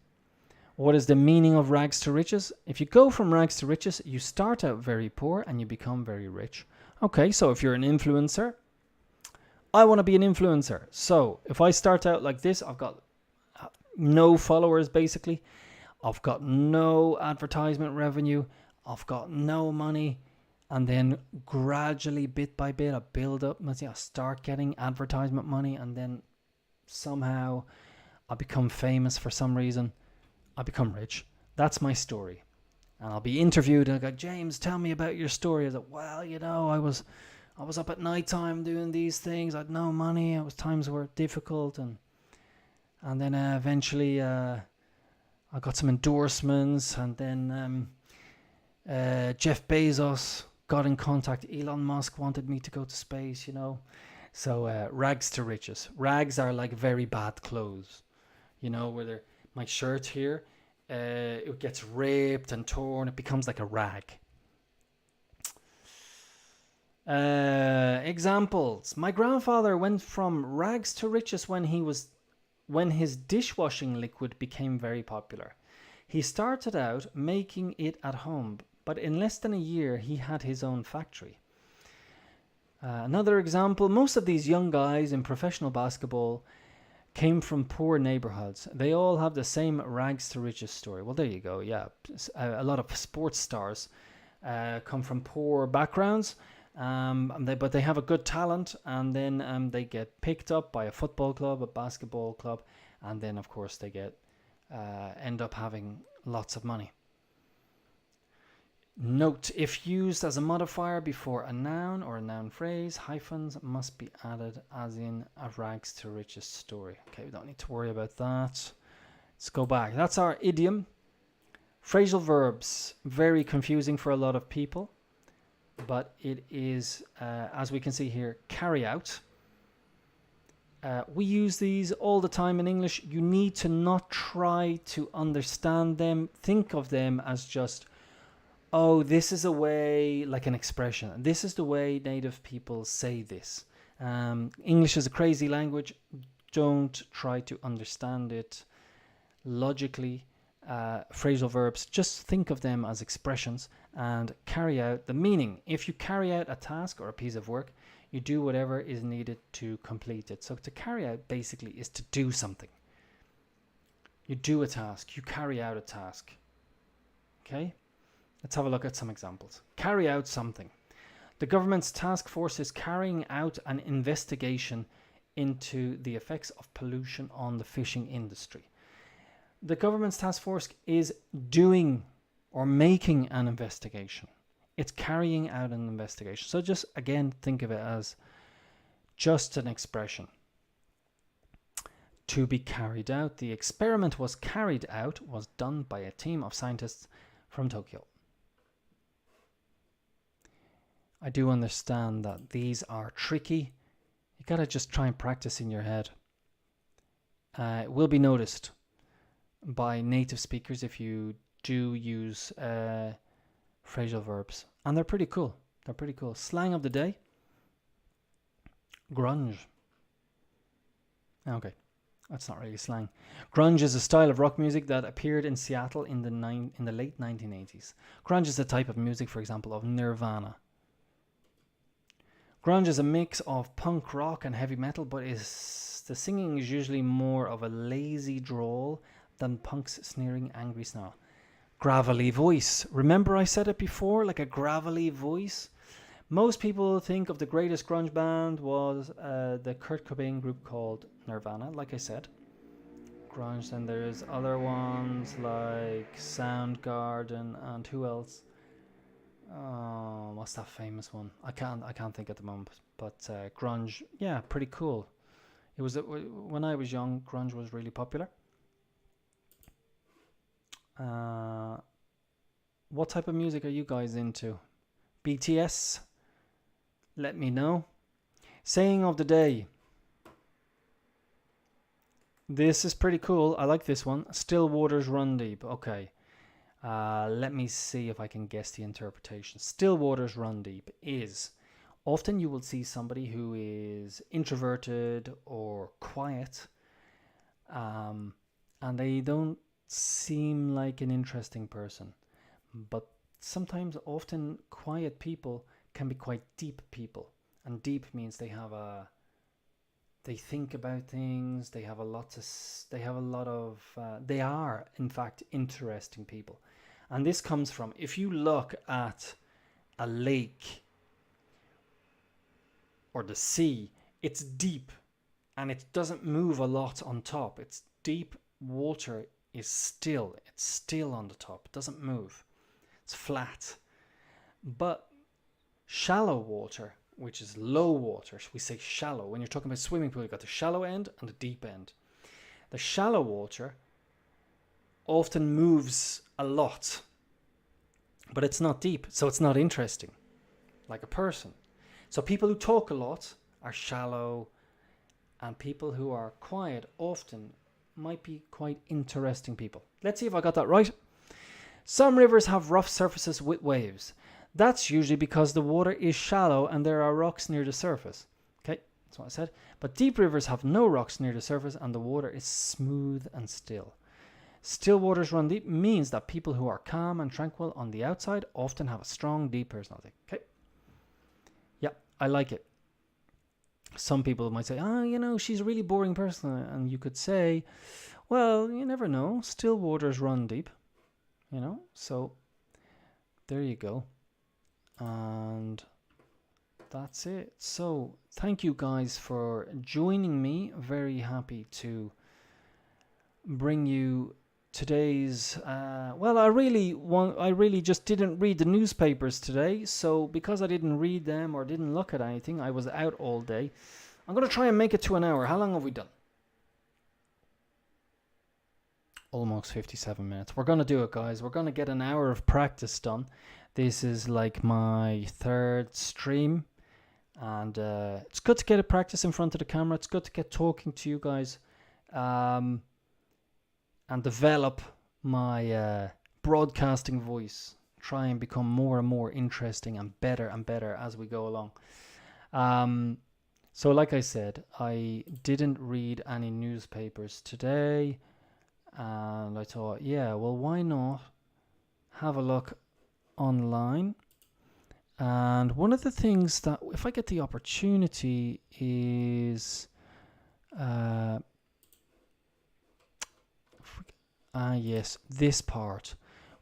What is the meaning of rags to riches? If you go from rags to riches, you start out very poor and you become very rich. Okay, so if you're an influencer, I want to be an influencer. So if I start out like this, I've got no followers basically. I've got no advertisement revenue. I've got no money. And then gradually, bit by bit, I build up. I start getting advertisement money, and then somehow I become famous for some reason. I become rich. That's my story. And I'll be interviewed, and I go, James, tell me about your story. I was like, well, I was up at night time doing these things. I had no money. Times were difficult, and then eventually I got some endorsements, and then Jeff Bezos got in contact. Elon Musk wanted me to go to space, So rags to riches. Rags are like very bad clothes, where my shirt here, it gets ripped and torn. It becomes like a rag. Examples. My grandfather went from rags to riches when his dishwashing liquid became very popular. He started out making it at home, but in less than a year he had his own factory. Another example, most of these young guys in professional basketball came from poor neighborhoods. They all have the same rags to riches story. Well, there you go. Yeah, a lot of sports stars come from poor backgrounds, but they have a good talent, and then they get picked up by a football club, a basketball club, and then of course they end up having lots of money. Note, if used as a modifier before a noun or a noun phrase, hyphens must be added, as in a rags to riches story. Okay, we don't need to worry about that. Let's go back. That's our idiom. Phrasal verbs, very confusing for a lot of people, but it is, as we can see here, carry out. We use these all the time in English. You need to not try to understand them. Think of them as just, oh, this is a way, like an expression. This is the way native people say this. English is a crazy language. Don't try to understand it logically. Phrasal verbs, just think of them as expressions and carry out the meaning. If you carry out a task or a piece of work, you do whatever is needed to complete it. So to carry out basically is to do something. You do a task, you carry out a task. Okay? Let's have a look at some examples. Carry out something. The government's task force is carrying out an investigation into the effects of pollution on the fishing industry. The government's task force is doing or making an investigation. It's carrying out an investigation. So just, again, think of it as just an expression. To be carried out. The experiment was carried out, was done by a team of scientists from Tokyo. I do understand that these are tricky. You gotta just try and practice in your head. It will be noticed by native speakers if you do use phrasal verbs. And they're pretty cool. They're pretty cool. Slang of the day. Grunge. Okay, that's not really slang. Grunge is a style of rock music that appeared in Seattle in the late 1980s. Grunge is a type of music, for example, of Nirvana. Grunge is a mix of punk rock and heavy metal, but the singing is usually more of a lazy drawl than punk's sneering, angry snarl. Gravelly voice. Remember I said it before, like a gravelly voice? Most people think of the greatest grunge band was the Kurt Cobain group called Nirvana, like I said. Grunge, and there's other ones like Soundgarden, and who else? Oh, what's that famous one? I can't think at the moment. But grunge, yeah, pretty cool. It was when I was young, grunge was really popular. What type of music are you guys into? BTS? Let me know. Saying of the day. This is pretty cool. I like this one. Still waters run deep. Okay. Let me see if I can guess the interpretation. Still waters run deep is, often you will see somebody who is introverted or quiet, and they don't seem like an interesting person. But sometimes, quiet people can be quite deep people. And deep means they have a They think about things. They have a lot to. They have a lot of. They are, in fact, interesting people, and this comes from if you look at a lake or the sea, it's deep, and it doesn't move a lot on top. It's deep water is still. It's still on the top. It doesn't move. It's flat, but shallow water, which is low water, we say shallow. When you're talking about swimming pool, you've got the shallow end and the deep end. The shallow water often moves a lot, but it's not deep, so it's not interesting, like a person. So people who talk a lot are shallow, and people who are quiet often might be quite interesting people. Let's see if I got that right. Some rivers have rough surfaces with waves. That's usually because the water is shallow and there are rocks near the surface. Okay, that's what I said. But deep rivers have no rocks near the surface and the water is smooth and still. Still waters run deep means that people who are calm and tranquil on the outside often have a strong, deep personality. Okay. Yeah, I like it. Some people might say, she's a really boring person. And you could say, well, you never know. Still waters run deep. So there you go. And that's it. So thank you guys for joining me. Very happy to bring you today's I really just didn't read the newspapers today. So because I didn't read them or didn't look at anything, I was out all day. I'm going to try and make it to an hour. How long have we done? Almost 57 minutes. We're going to do it, guys. We're going to get an hour of practice done. This is like my third stream, and it's good to get a practice in front of the camera. It's good to get talking to you guys, and develop my broadcasting voice. Try and become more and more interesting and better as we go along. So like I said, I didn't read any newspapers today, and I thought, why not have a look online. And one of the things that, if I get the opportunity, is yes, this part,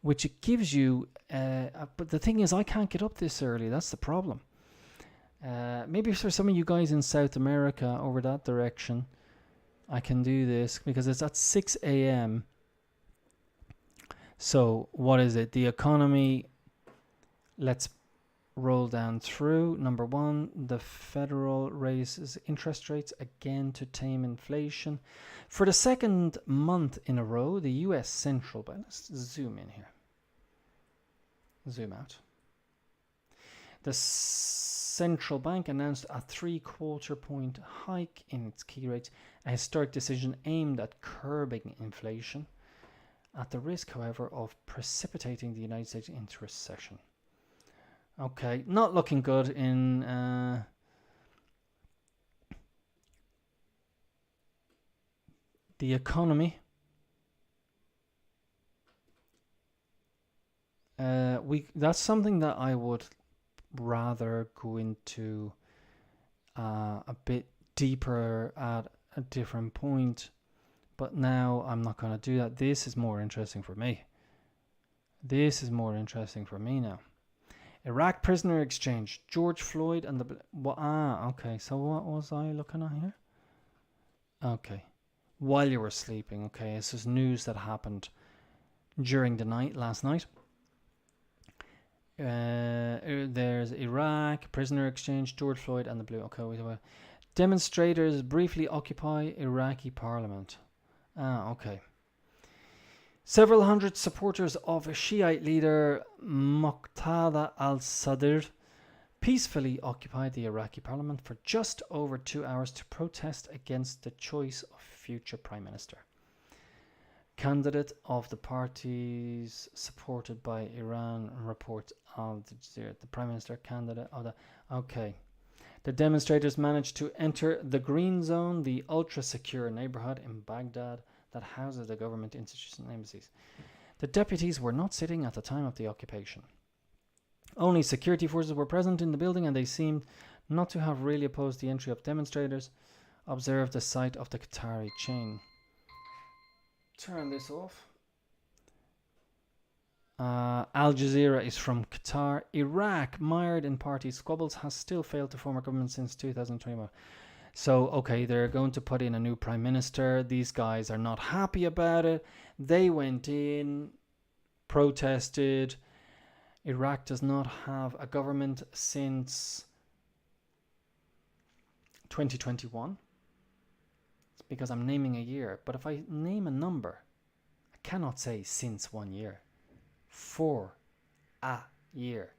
which it gives you, but the thing is I can't get up this early. That's the problem. Maybe for some of you guys in South America over that direction, I can do this because it's at 6 a.m. So what is it? The economy. Let's roll down through. Number one, the Federal raises interest rates again to tame inflation. For the second month in a row, the U.S. Central Bank, let's zoom in here. Zoom out. The central bank announced a 3/4 point hike in its key rates, a historic decision aimed at curbing inflation, at the risk, however, of precipitating the United States into recession. Okay, not looking good in the economy. That's something that I would rather go into a bit deeper at a different point, but now I'm not going to do that. This is more interesting for me. Now. Iraq prisoner exchange. George Floyd and the... okay. So what was I looking at here? Okay. While you were sleeping. Okay. This is news that happened during the night, last night. There's Iraq, prisoner exchange, George Floyd and the blue... Okay. Demonstrators briefly occupy Iraqi parliament. Okay. Several hundred supporters of Shiite leader Muqtada al-Sadr peacefully occupied the Iraqi parliament for just over 2 hours to protest against the choice of future prime minister. Candidate of the parties supported by Iran, reports Al Jazeera. The prime minister candidate of the... Okay. The demonstrators managed to enter the Green Zone, the ultra-secure neighborhood in Baghdad that houses the government institutions and embassies. The deputies were not sitting at the time of the occupation. Only security forces were present in the building, and they seemed not to have really opposed the entry of demonstrators. observe the site of the Qatari chain. Turn this off. Al Jazeera is from Qatar. Iraq, mired in party squabbles, has still failed to form a government since 2021. So, okay, they're going to put in a new prime minister. These guys are not happy about it. They went in, protested. Iraq does not have a government since 2021. It's because I'm naming a year. But if I name a number, I cannot say since 1 year. For a year.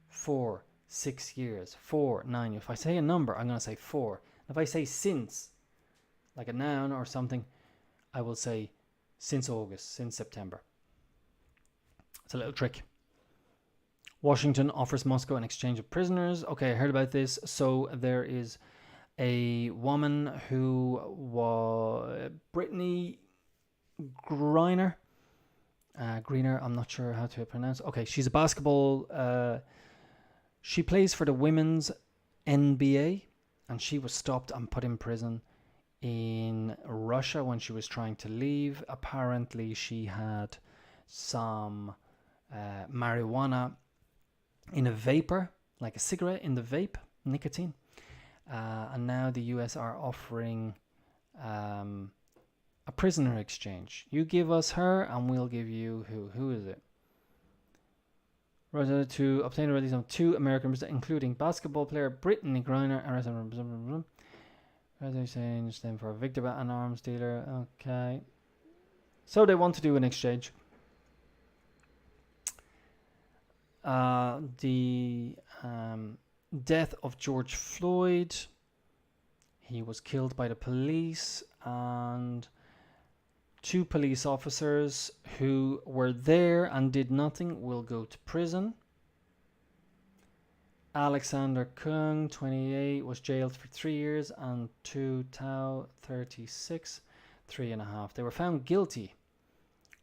4, 6 years. 4, 9. If I say a number, I'm going to say 4. If I say since, like a noun or something, I will say since August, since September. It's a little trick. Washington offers Moscow an exchange of prisoners. Okay, I heard about this. So there is a woman who was Brittany Griner. Greener, I'm not sure how to pronounce. Okay, she's a basketball. She plays for the women's NBA, and she was stopped and put in prison in Russia when she was trying to leave. Apparently, she had some marijuana in a vapor, like a cigarette in the vape, nicotine. And now the US are offering a prisoner exchange. You give us her and we'll give you who? Who is it? To obtain a release of 2 Americans, including basketball player Brittany Griner, arrested. Exchange them for Victor, an arms dealer. Okay. So they want to do an exchange. The death of George Floyd. He was killed by the police, and 2 police officers who were there and did nothing will go to prison. Alexander Kung, 28, was jailed for 3 years, and Tu Tao, 36, 3.5. They were found guilty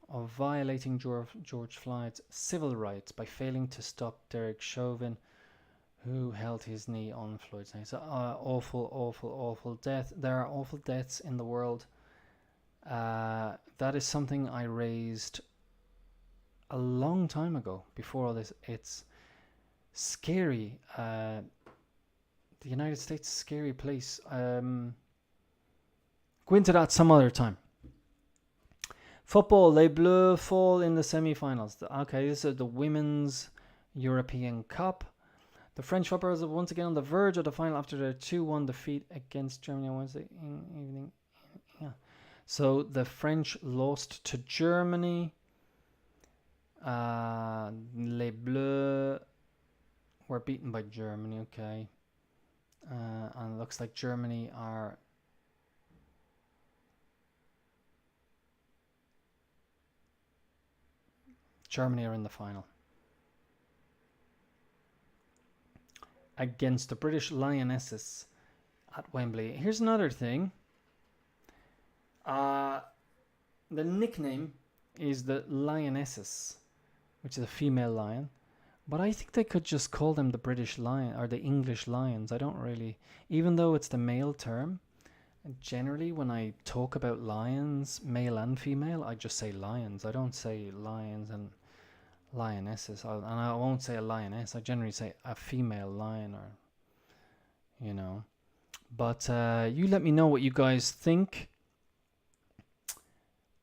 of violating George Floyd's civil rights by failing to stop Derek Chauvin, who held his knee on Floyd's neck. So awful death. There are awful deaths in the world. That is something I raised a long time ago, before all this. It's scary. The United States is a scary place. Go into that some other time. Football, Les Bleus fall in the semi-finals. Okay, this is the Women's European Cup. The French footballers are once again on the verge of the final after their 2-1 defeat against Germany on Wednesday evening. Yeah. So the French lost to Germany. Les Bleus were beaten by Germany, okay. And it looks like Germany are in the final against the British Lionesses at Wembley. Here's another thing. The nickname is the Lionesses, which is a female lion. But I think they could just call them the British Lion or the English Lions. I don't really, even though it's the male term. Generally, when I talk about lions, male and female, I just say lions. I don't say lions and lionesses. And I won't say a lioness. I generally say a female lion, or, you know. But you let me know what you guys think.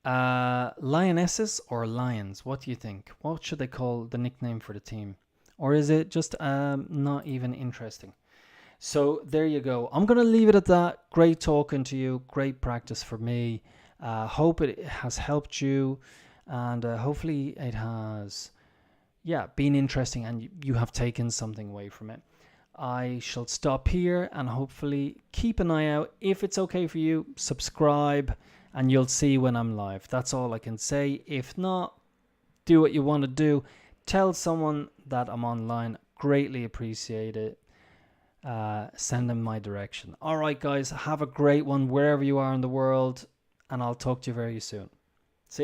Lionesses or lions? What do you think? What should they call the nickname for the team? Or is it just not even interesting? So there you go. I'm going to leave it at that. Great talking to you. Great practice for me. Hope it has helped you. And hopefully it has, been interesting and you have taken something away from it. I shall stop here and hopefully keep an eye out. If it's okay for you, subscribe and you'll see when I'm live. That's all I can say. If not, do what you want to do. Tell someone that I'm online. Greatly appreciate it. Send them my direction. All right, guys, have a great one wherever you are in the world, and I'll talk to you very soon.